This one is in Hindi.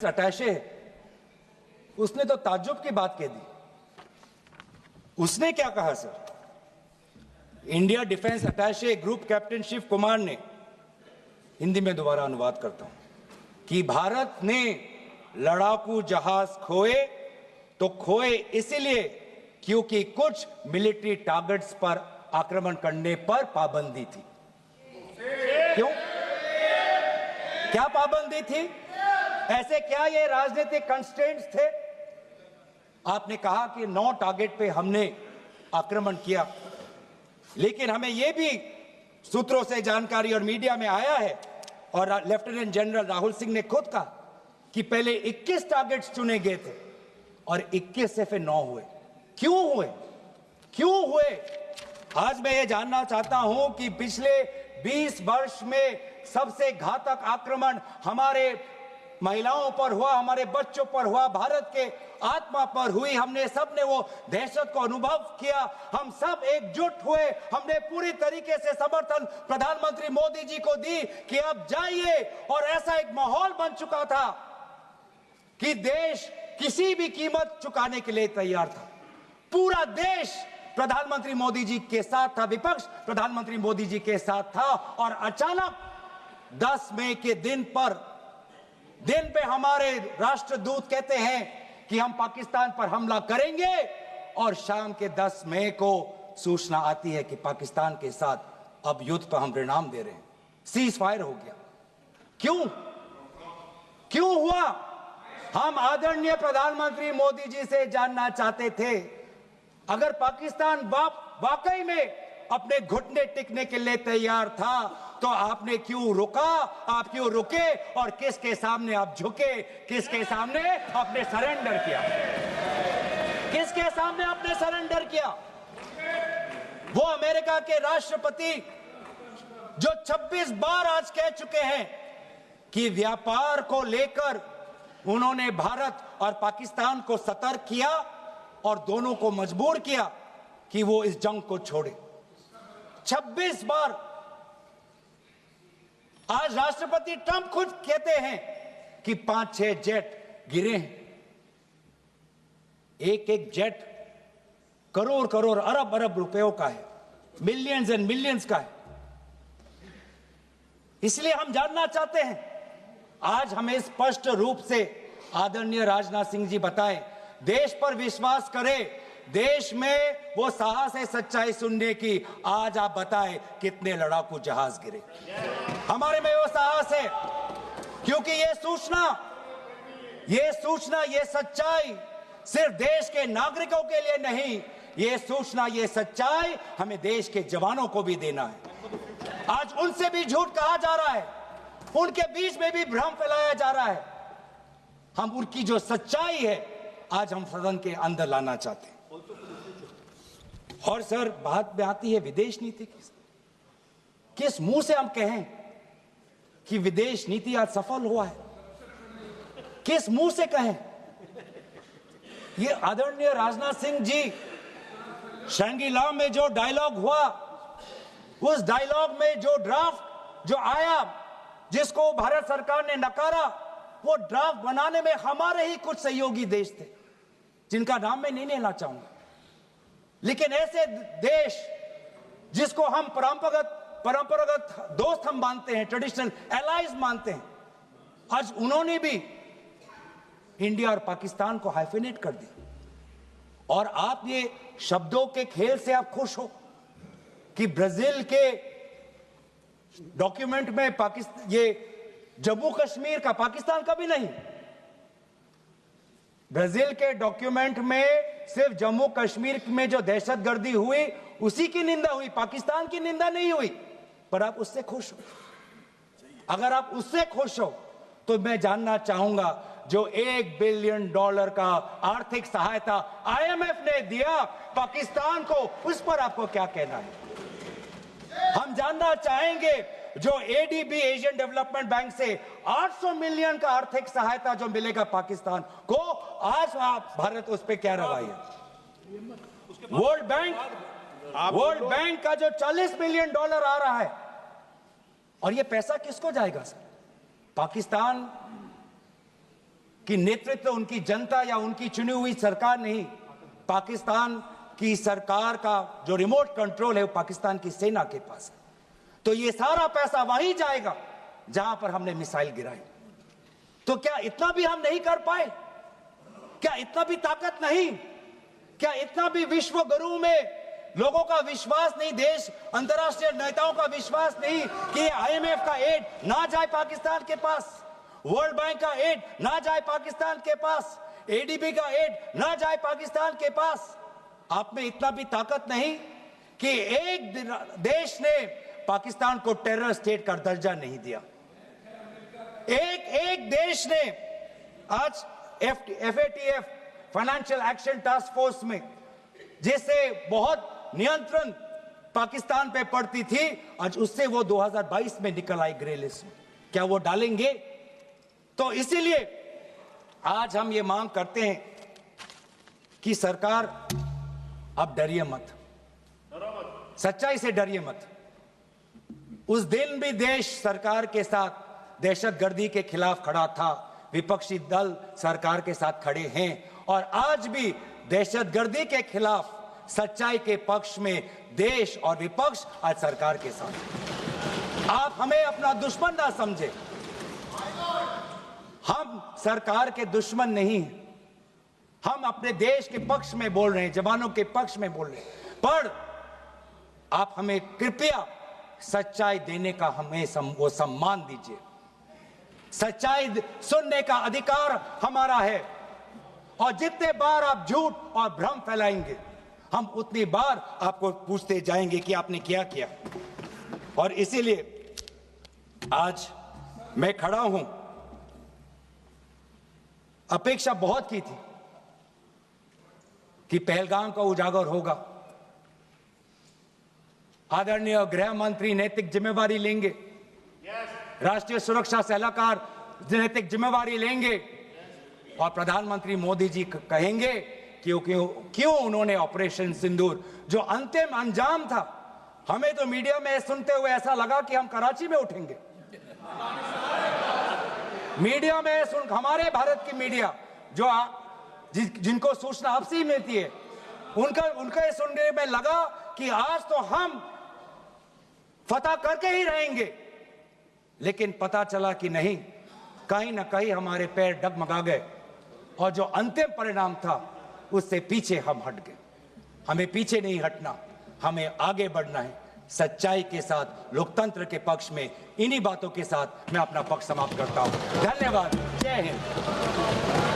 अटैचे है, उसने तो ताज्जुब की बात कह दी। उसने क्या कहा sir? India defence attache group captain Shiv Kumar ने, हिंदी में दोबारा अनुवाद करता हूं, कि भारत ने लड़ाकू जहाज खोए तो खोए इसलिए क्योंकि कुछ मिलिट्री टारगेट्स पर आक्रमण करने पर पाबंदी थी। क्यों? क्या पाबंदी थी? ऐसे क्या ये राजनीतिक कंस्ट्रेंट्स थे? आपने कहा कि 9 टारगेट पे हमने आक्रमण किया, लेकिन हमें यह भी सूत्रों से जानकारी और मीडिया में आया है, और लेफ्टिनेंट जनरल राहुल सिंह ने खुद कहा कि पहले 21 टारगेट्स चुने गए थे और 21 से फिर 9 हुए। क्यों हुए? क्यों हुए? आज मैं ये जानना चाहता हूं कि पिछले 20 वर्ष में सबसे घातक आक्रमण हमारे महिलाओं पर हुआ, हमारे बच्चों पर हुआ, भारत के आत्मा पर हुई। हमने सब ने वो दहशत को अनुभव किया, हम सब एकजुट हुए, हमने पूरी तरीके से समर्थन प्रधानमंत्री मोदी जी को दी कि अब जाइए, और ऐसा एक माहौल बन चुका था कि देश किसी भी कीमत चुकाने के लिए तैयार था। पूरा देश प्रधानमंत्री मोदी जी के साथ था, विपक्ष प्रधानमंत्री मोदी जी के साथ था, और अचानक 10 मई के दिन पे हमारे राष्ट्रदूत कहते हैं कि हम पाकिस्तान पर हमला करेंगे, और शाम के 10 मई को सूचना आती है कि पाकिस्तान के साथ अब युद्ध पर हम परिणाम दे रहे हैं, सीज फायर हो गया। क्यों हुआ? हम आदरणीय प्रधानमंत्री मोदी जी से जानना चाहते थे, अगर पाकिस्तान वाकई में अपने घुटने टिकने के लिए तैयार था तो आपने क्यों रुका? आप क्यों रुके? और किसके सामने आप झुके? किसके सामने आपने सरेंडर किया? किसके सामने आपने सरेंडर किया? वो अमेरिका के राष्ट्रपति जो 26 बार आज कह चुके हैं कि व्यापार को लेकर उन्होंने भारत और पाकिस्तान को सतर्क किया और दोनों को मजबूर किया कि वो इस जंग को छोड़े। 26 बार। आज राष्ट्रपति ट्रंप खुद कहते हैं कि 5-6 जेट गिरे हैं। एक जेट करोड़ अरब रुपयों का है, मिलियंस एंड मिलियंस का है। इसलिए हम जानना चाहते हैं, आज हमें स्पष्ट रूप से आदरणीय राजनाथ सिंह जी बताएं, देश पर विश्वास करें, देश में वो साहस है सच्चाई सुनने की। आज आप बताएं कितने लड़ाकू जहाज गिरे? हमारे में वो साहस है, क्योंकि ये सूचना, ये सच्चाई सिर्फ देश के नागरिकों के लिए नहीं, ये सूचना, ये सच्चाई हमें देश के जवानों को भी देना है। आज उनसे भी झूठ कहा जा रहा है, उनके बीच में भी भ्रम फैलाया जा रहा है। हम उनकी जो सच्चाई है आज हम सदन के अंदर लाना चाहते हैं। और सर, बात में आती है विदेश नीति की। किस मुंह से हम कहें कि विदेश नीति आज सफल हुआ है? किस मुंह से कहें? ये आदरणीय राजनाथ सिंह जी, शंगीला में जो डायलॉग हुआ, उस डायलॉग में जो ड्राफ्ट जो आया, जिसको भारत सरकार ने नकारा, वो ड्राफ्ट बनाने में हमारे ही कुछ सहयोगी देश थे, जिनका नाम मैं नहीं लेना चाहूंगा। लेकिन ऐसे देश जिसको हम परंपरागत दोस्त हम मानते हैं, ट्रेडिशनल एलाइज मानते हैं, आज उन्होंने भी इंडिया और पाकिस्तान को हाइफिनेट कर दिया। और आप ये शब्दों के खेल से आप खुश हो कि ब्राजील के डॉक्यूमेंट में पाकिस्तान, ये जम्मू कश्मीर का, पाकिस्तान का भी नहीं, ब्राजील के डॉक्यूमेंट में सिर्फ जम्मू कश्मीर में जो दहशतगर्दी हुई उसी की निंदा हुई, पाकिस्तान की निंदा नहीं हुई। पर आप उससे खुश हो? अगर आप उससे खुश हो तो मैं जानना चाहूंगा, जो $1 बिलियन का आर्थिक सहायता IMF ने दिया पाकिस्तान को, उस पर आपको क्या कहना है? हम जानना चाहेंगे, जो ADB एशियन डेवलपमेंट बैंक से 800 मिलियन का आर्थिक सहायता जो मिलेगा पाकिस्तान को, आज भारत उस पे क्या रवैया? वर्ल्ड बैंक का जो $40 मिलियन आ रहा है, और ये पैसा किसको जाएगा सर? पाकिस्तान कि नेतृत्व उनकी जनता या उनकी चुनी हुई सरकार नहीं, पाकिस्तान की सरकार का जो रिमोट कंट्रोल है वो पाकिस्तान की सेना के पास है। तो ये सारा पैसा वहीं जाएगा जहां पर हमने मिसाइल गिराई। तो क्या इतना भी हम नहीं कर पाए? क्या इतना भी ताकत नहीं? क्या इतना भी विश्व गुरु में लोगों का विश्वास नहीं, देश अंतर्राष्ट्रीय नेताओं का विश्वास नहीं कि आईएमएफ का एड ना जाए पाकिस्तान के पास, वर्ल्ड बैंक का एड ना जाए पाकिस्तान के पास, एडीबी का एड ना जाए पाकिस्तान के पास? आप में इतना भी ताकत नहीं कि एक देश ने पाकिस्तान को टेरर स्टेट का दर्जा नहीं दिया। एक देश ने आज FATF financial action task force में, जिससे बहुत नियंत्रण पाकिस्तान पे पड़ती थी, आज उससे वो 2022 में निकल आई ग्रे लिस्ट में। क्या वो डालेंगे? तो इसीलिए आज हम ये मांग करते हैं कि सरकार अब डरिए मत, सच्चाई से डरिए मत। उस दिन भी देश सरकार के साथ दहशतगर्दी के खिलाफ खड़ा था, विपक्षी दल सरकार के साथ खड़े हैं, और आज भी दहशतगर्दी के खिलाफ सच्चाई के पक्ष में देश और विपक्ष आज सरकार के साथ। आप हमें अपना दुश्मन ना समझे, हम सरकार के दुश्मन नहीं हैं। हम अपने देश के पक्ष में बोल रहे हैं, जवानों के पक्ष में बोल रहे हैं, पर आप हमें कृपया सच्चाई देने का हमें वो सम्मान दीजिए। सच्चाई सुनने का अधिकार हमारा है, और जितने बार आप झूठ और भ्रम फैलाएंगे, हम उतनी बार आपको पूछते जाएंगे कि आपने क्या किया। और इसीलिए आज मैं खड़ा हूं। अपेक्षा बहुत की थी कि पहलगाम का उजागर होगा, आदरणीय गृह मंत्री नैतिक जिम्मेवारी लेंगे, राष्ट्रीय सुरक्षा सलाहकार नैतिक जिम्मेवारी लेंगे, और प्रधानमंत्री मोदी जी कहेंगे क्यों उन्होंने ऑपरेशन सिंदूर, जो अंतिम अंजाम था, हमें तो मीडिया में सुनते हुए ऐसा लगा कि हम कराची में उठेंगे। मीडिया में हमारे भारत की मीडिया जो जिनको सूचना आपसे मिलती है, उनका सुनने में लगा कि आज तो हम फतह करके ही रहेंगे, लेकिन पता चला कि नहीं, कहीं ना कहीं हमारे पैर डगमगा गए, और जो अंतिम परिणाम था उससे पीछे हम हट गए। हमें पीछे नहीं हटना, हमें आगे बढ़ना है, सच्चाई के साथ, लोकतंत्र के पक्ष में। इन्हीं बातों के साथ मैं अपना पक्ष समाप्त करता हूं। धन्यवाद। जय हिंद।